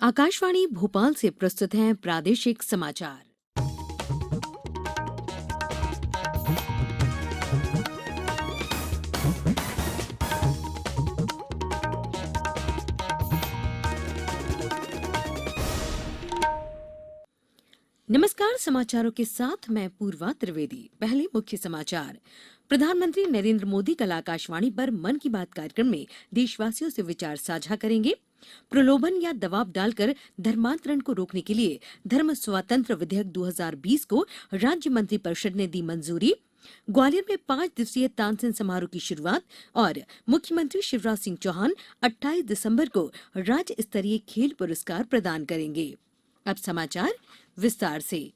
आकाशवाणी भोपाल से प्रस्तुत हैं प्रादेशिक समाचार। नमस्कार, समाचारों के साथ मैं पूर्वा त्रिवेदी। पहले मुख्य समाचार। प्रधानमंत्री नरेंद्र मोदी कल आकाशवाणी पर मन की बात कार्यक्रम में देशवासियों से विचार साझा करेंगे। प्रलोभन या दबाव डालकर धर्मांतरण को रोकने के लिए धर्म स्वातंत्र विधेयक 2020 को राज्य मंत्रिपरिषद ने दी मंजूरी। ग्वालियर में 5 दिवसीय तानसेन समारोह की शुरुआत और मुख्यमंत्री शिवराज सिंह चौहान 28 दिसंबर को राज्य स्तरीय खेल पुरस्कार प्रदान करेंगे। अब समाचार विस्तार से।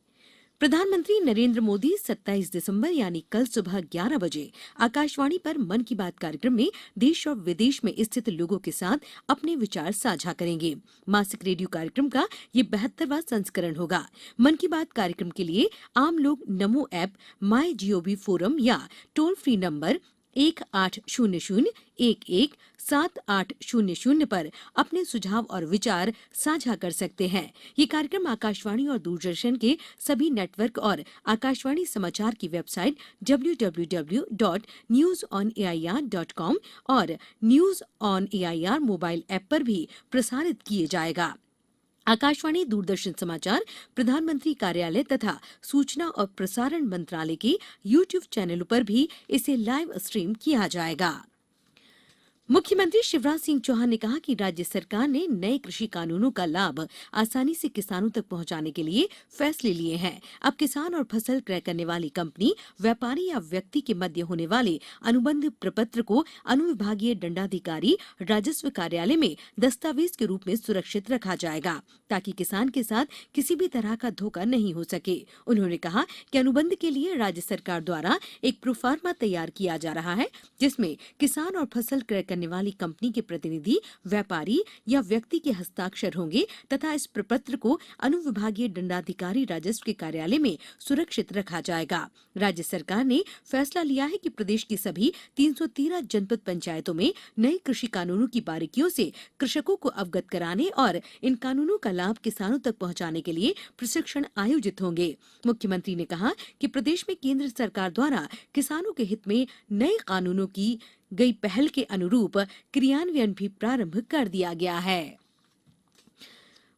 प्रधानमंत्री नरेंद्र मोदी 27 दिसंबर यानी कल सुबह 11 बजे आकाशवाणी पर मन की बात कार्यक्रम में देश और विदेश में स्थित लोगों के साथ अपने विचार साझा करेंगे। मासिक रेडियो कार्यक्रम का ये 72वां संस्करण होगा। मन की बात कार्यक्रम के लिए आम लोग नमो ऐप, माई जीओवी फोरम या टोल फ्री नंबर 1800-11-7800 पर अपने सुझाव और विचार साझा कर सकते हैं। ये कार्यक्रम आकाशवाणी और दूरदर्शन के सभी नेटवर्क और आकाशवाणी समाचार की वेबसाइट www.newsonair.com और news on AIR mobile app पर भी प्रसारित किए जाएगा। आकाशवाणी, दूरदर्शन समाचार, प्रधानमंत्री कार्यालय तथा सूचना और प्रसारण मंत्रालय के यूट्यूब चैनलों पर भी इसे लाइव स्ट्रीम किया जाएगा। मुख्यमंत्री शिवराज सिंह चौहान ने कहा कि राज्य सरकार ने नए कृषि कानूनों का लाभ आसानी से किसानों तक पहुंचाने के लिए फैसले लिए हैं। अब किसान और फसल क्रय करने वाली कंपनी, व्यापारी या व्यक्ति के मध्य होने वाले अनुबंध प्रपत्र को अनुविभागीय दंडाधिकारी राजस्व कार्यालय में दस्तावेज के रूप में सुरक्षित रखा जाएगा ताकि किसान के साथ किसी भी तरह का धोखा नहीं हो सके। उन्होंने कहा कि अनुबंध के लिए राज्य सरकार द्वारा एक प्रोफार्मा तैयार किया जा रहा है जिसमें किसान और फसल क्रय करने वाली कंपनी के प्रतिनिधि, व्यापारी या व्यक्ति के हस्ताक्षर होंगे तथा इस प्रपत्र को अनुविभागीय दंडाधिकारी राजस्व के कार्यालय में सुरक्षित रखा जाएगा। राज्य सरकार ने फैसला लिया है कि प्रदेश की सभी 313 जनपद पंचायतों में नए कृषि कानूनों की बारीकियों से कृषकों को अवगत कराने और इन कानूनों का लाभ किसानों तक पहुंचाने के लिए प्रशिक्षण आयोजित होंगे। मुख्यमंत्री ने कहा कि प्रदेश में केंद्र सरकार द्वारा किसानों के हित में नए कानूनों की गई पहल के अनुरूप क्रियान्वयन भी प्रारंभ कर दिया गया है।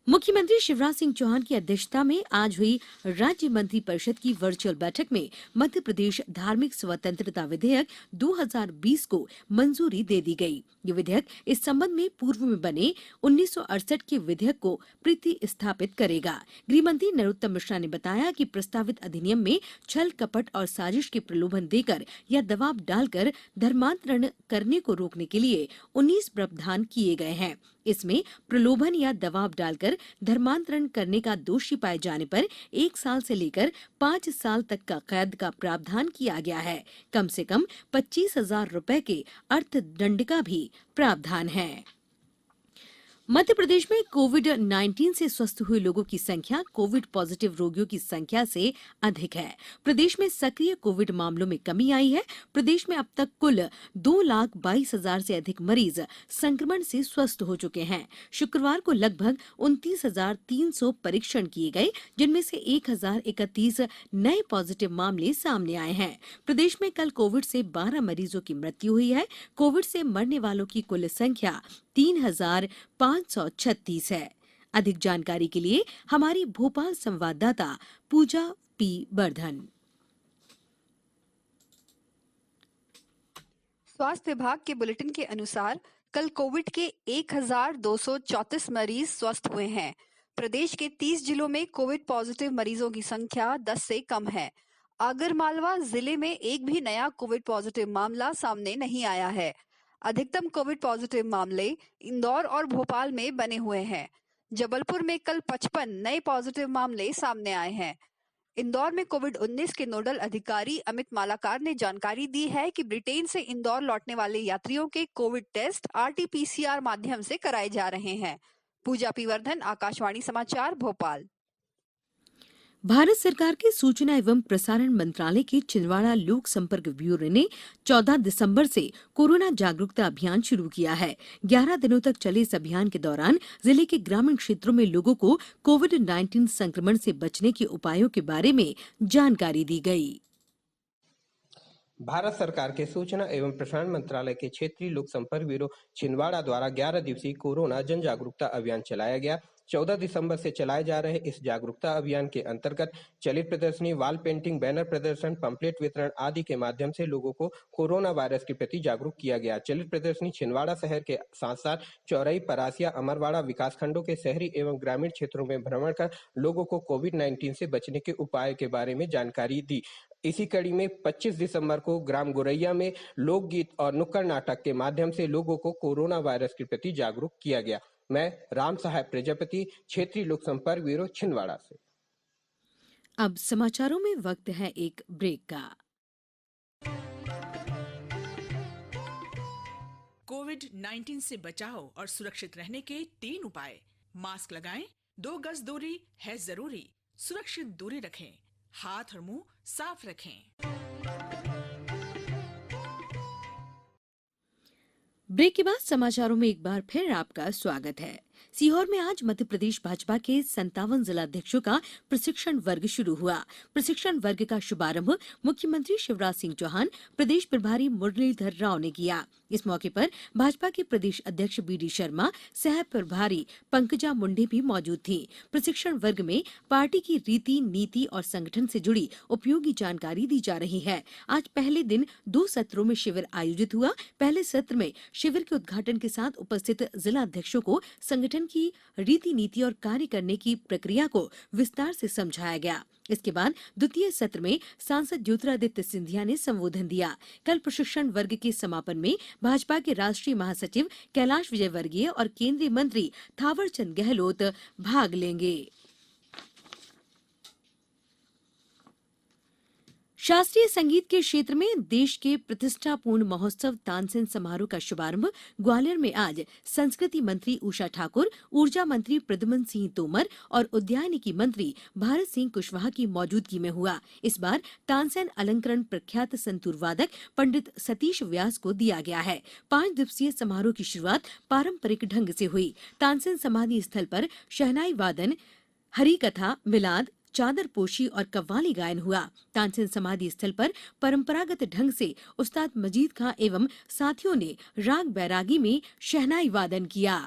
मुख्यमंत्री शिवराज सिंह चौहान की अध्यक्षता में आज हुई राज्य मंत्रिपरिषद की वर्चुअल बैठक में मध्य प्रदेश धार्मिक स्वतंत्रता विधेयक 2020 को मंजूरी दे दी गई। ये विधेयक इस संबंध में पूर्व में बने 1968 के विधेयक को प्रतिस्थापित करेगा। गृहमंत्री नरोत्तम मिश्रा ने बताया कि प्रस्तावित अधिनियम में छल, कपट और साजिश के प्रलोभन देकर या दबाव डालकर धर्मांतरण करने को रोकने के लिए 19 प्रावधान किए गए हैं। इसमें प्रलोभन या दबाव डालकर धर्मांतरण करने का दोषी पाए जाने पर 1 साल से लेकर 5 साल तक का कैद का प्रावधान किया गया है। कम से कम 25,000 रुपए के अर्थदंड का भी प्रावधान है। मध्य प्रदेश में कोविड-19 से स्वस्थ हुए लोगों की संख्या कोविड पॉजिटिव रोगियों की संख्या से अधिक है। प्रदेश में सक्रिय कोविड मामलों में कमी आई है। प्रदेश में अब तक कुल 2,22,000 से अधिक मरीज संक्रमण से स्वस्थ हो चुके हैं। शुक्रवार को लगभग 29,300 परीक्षण किए गए, जिनमें से 1,031 नए पॉजिटिव मामले सामने आए हैं। प्रदेश में कल कोविड से 12 मरीजों की मृत्यु हुई है। कोविड से मरने वालों की कुल संख्या 3,536 है। अधिक जानकारी के लिए हमारी भोपाल संवाददाता पूजा पी वर्धन। स्वास्थ्य विभाग के बुलेटिन के अनुसार कल कोविड के 1,234 मरीज स्वस्थ हुए हैं। प्रदेश के 30 जिलों में कोविड पॉजिटिव मरीजों की संख्या 10 से कम है। आगरमालवा जिले में एक भी नया कोविड पॉजिटिव मामला सामने नहीं आया है। अधिकतम कोविड पॉजिटिव मामले इंदौर और भोपाल में बने हुए हैं। जबलपुर में कल 55 नए पॉजिटिव मामले सामने आए हैं। इंदौर में कोविड-19 के नोडल अधिकारी अमित मालाकार ने जानकारी दी है कि ब्रिटेन से इंदौर लौटने वाले यात्रियों के कोविड टेस्ट आरटी-पीसीआर माध्यम से कराए जा रहे हैं। पूजा पी वर्धन, आकाशवाणी समाचार, भोपाल। भारत सरकार के सूचना एवं प्रसारण मंत्रालय के छिंदवाड़ा लोक संपर्क ब्यूरो ने 14 दिसंबर से कोरोना जागरूकता अभियान शुरू किया है। 11 दिनों तक चले इस अभियान के दौरान जिले के ग्रामीण क्षेत्रों में लोगों को कोविड-19 संक्रमण से बचने के उपायों के बारे में जानकारी दी गई। भारत सरकार के सूचना एवं प्रसारण मंत्रालय के क्षेत्रीय लोक संपर्क ब्यूरो छिंदवाड़ा द्वारा 11 दिवसीय कोरोना जन जागरूकता अभियान चलाया गया। 14 दिसंबर से चलाए जा रहे इस जागरूकता अभियान के अंतर्गत चलित प्रदर्शनी, वाल पेंटिंग, बैनर प्रदर्शन, पंपलेट वितरण आदि के माध्यम से लोगों को कोरोना वायरस के प्रति जागरूक किया गया। चलित प्रदर्शनी छिंदवाड़ा शहर के साथ साथ चौरई, परासिया, अमरवाड़ा विकासखंडों के शहरी एवं ग्रामीण क्षेत्रों में भ्रमण कर लोगों को कोविड-19 से बचने के उपाय के बारे में जानकारी दी। इसी कड़ी में 25 दिसंबर को ग्राम गोरैया में लोकगीत और नुक्कड़ नाटक के माध्यम से लोगों को कोरोना वायरस के प्रति जागरूक किया गया। मैं राम साहब प्रजापति, क्षेत्रीय लोक संपर्क ब्यूरो छिंदवाड़ा से। अब समाचारों में वक्त है एक ब्रेक का। कोविड-19 से बचाव और सुरक्षित रहने के 3 उपाय। मास्क लगाएं, 2 गज दूरी है जरूरी, सुरक्षित दूरी रखें, हाथ और मुंह साफ रखें। ब्रेक के बाद समाचारों में एक बार फिर आपका स्वागत है। सीहोर में आज मध्य प्रदेश भाजपा के 57 जिलाध्यक्षों का प्रशिक्षण वर्ग शुरू हुआ। प्रशिक्षण वर्ग का शुभारंभ मुख्यमंत्री शिवराज सिंह चौहान, प्रदेश प्रभारी मुरलीधर राव ने किया। इस मौके पर भाजपा के प्रदेश अध्यक्ष बीडी शर्मा, सह प्रभारी पंकजा मुंडे भी मौजूद थीं। प्रशिक्षण वर्ग में पार्टी की रीति, नीति और संगठन से जुड़ी उपयोगी जानकारी दी जा रही है। आज पहले दिन 2 सत्रों में शिविर आयोजित हुआ। पहले सत्र में शिविर के उद्घाटन के साथ उपस्थित जिलाध्यक्षों को संगठन की रीति, नीति और कार्य करने की प्रक्रिया को विस्तार से समझाया गया। इसके बाद द्वितीय सत्र में सांसद ज्योतिरादित्य सिंधिया ने संबोधन दिया। कल प्रशिक्षण वर्ग के समापन में भाजपा के राष्ट्रीय महासचिव कैलाश विजयवर्गीय और केंद्रीय मंत्री थावरचंद गहलोत भाग लेंगे। शास्त्रीय संगीत के क्षेत्र में देश के प्रतिष्ठापूर्ण महोत्सव तानसेन समारोह का शुभारंभ ग्वालियर में आज संस्कृति मंत्री उषा ठाकुर, ऊर्जा मंत्री प्रद्युम्न सिंह तोमर और उद्यानिकी मंत्री भारत सिंह कुशवाहा की मौजूदगी में हुआ। इस बार तानसेन अलंकरण प्रख्यात संतूर वादक पंडित सतीश व्यास को दिया गया है। 5 दिवसीय समारोह की शुरुआत पारंपरिक ढंग से हुई। तानसेन समाधि स्थल पर शहनाई वादन, हरि कथा, मिलाद, चादर पोशी और कव्वाली गायन हुआ। तानसेन समाधि स्थल पर परंपरागत ढंग से उस्ताद मजीद खां एवं साथियों ने राग बैरागी में शहनाई वादन किया।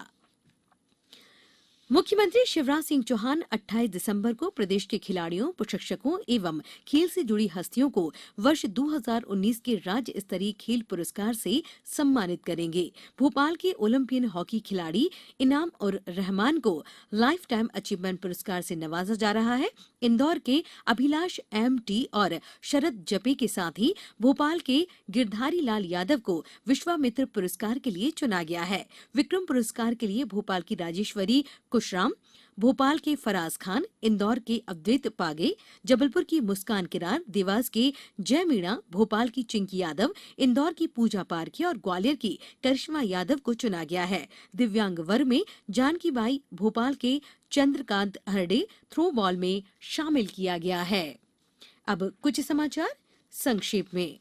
मुख्यमंत्री शिवराज सिंह चौहान 28 दिसंबर को प्रदेश के खिलाड़ियों, प्रशिक्षकों एवं खेल से जुड़ी हस्तियों को वर्ष 2019 के राज्य स्तरीय खेल पुरस्कार से सम्मानित करेंगे। भोपाल के ओलंपियन हॉकी खिलाड़ी इनाम उर रहमान को लाइफ टाइम अचीवमेंट पुरस्कार से नवाजा जा रहा है। इंदौर के अभिलाष एम.टी. और शरद जपे के साथ ही भोपाल के गिरधारी लाल यादव को विश्वामित्र पुरस्कार के लिए चुना गया है। विक्रम पुरस्कार के लिए भोपाल की राजेश्वरी कुशराम, भोपाल के फराज खान, इंदौर के अद्वैत पागे, जबलपुर की मुस्कान किरार, देवास के जय मीणा, भोपाल की चिंकी यादव, इंदौर की पूजा पारखे और ग्वालियर की करिश्मा यादव को चुना गया है। दिव्यांग वर्ग में जानकी बाई, भोपाल के चंद्रकांत हरडे थ्रो बॉल में शामिल किया गया है। अब कुछ समाचार संक्षेप में।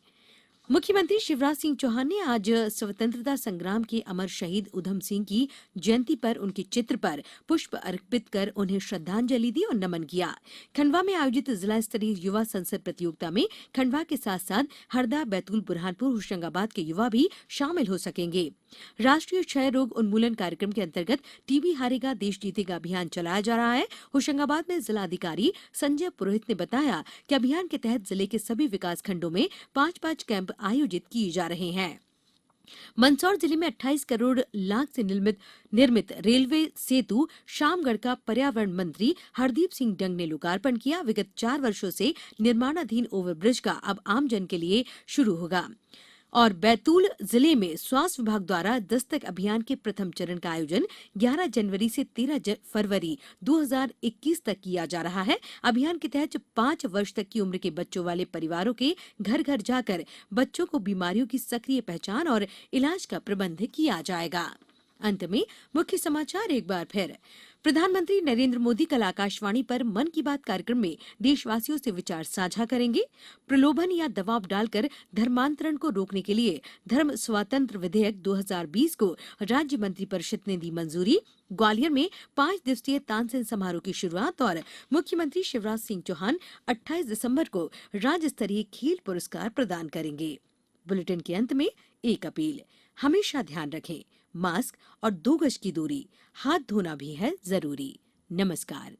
मुख्यमंत्री शिवराज सिंह चौहान ने आज स्वतंत्रता संग्राम के अमर शहीद उधम सिंह की जयंती पर उनके चित्र पर पुष्प अर्पित कर उन्हें श्रद्धांजलि दी और नमन किया। खंडवा में आयोजित जिला स्तरीय युवा संसद प्रतियोगिता में खंडवा के साथ साथ हरदा, बैतूल, बुरहानपुर, होशंगाबाद के युवा भी शामिल हो सकेंगे। राष्ट्रीय क्षय रोग उन्मूलन कार्यक्रम के अंतर्गत टीबी हारेगा देश जीतेगा अभियान चलाया जा रहा है। होशंगाबाद में जिलाधिकारी संजय पुरोहित ने बताया कि अभियान के तहत जिले के सभी विकास खंडों में 5-5 कैंप आयोजित किए जा रहे हैं। मंदसौर जिले में 28 करोड़ लाख से निर्मित रेलवे सेतु शामगढ़ का पर्यावरण मंत्री हरदीप सिंह डंग ने लोकार्पण किया। विगत 4 वर्षों से निर्माणाधीन ओवरब्रिज का अब आमजन के लिए शुरू होगा। और बैतूल जिले में स्वास्थ्य विभाग द्वारा दस्तक अभियान के प्रथम चरण का आयोजन 11 जनवरी से 13 फरवरी 2021 तक किया जा रहा है। अभियान के तहत 5 वर्ष तक की उम्र के बच्चों वाले परिवारों के घर घर जाकर बच्चों को बीमारियों की सक्रिय पहचान और इलाज का प्रबंध किया जाएगा। अंत में मुख्य समाचार एक बार फिर। प्रधानमंत्री नरेंद्र मोदी कल आकाशवाणी पर मन की बात कार्यक्रम में देशवासियों से विचार साझा करेंगे। प्रलोभन या दबाव डालकर धर्मांतरण को रोकने के लिए धर्म स्वातंत्र विधेयक 2020 को राज्य मंत्रिपरिषद ने दी मंजूरी। ग्वालियर में 5 दिवसीय तानसेन समारोह की शुरुआत और मुख्यमंत्री शिवराज सिंह चौहान 28 दिसंबर को राज्य स्तरीय खेल पुरस्कार प्रदान करेंगे। बुलेटिन के अंत में एक अपील, हमेशा ध्यान रखें, मास्क और 2 गज की दूरी, हाथ धोना भी है जरूरी। नमस्कार।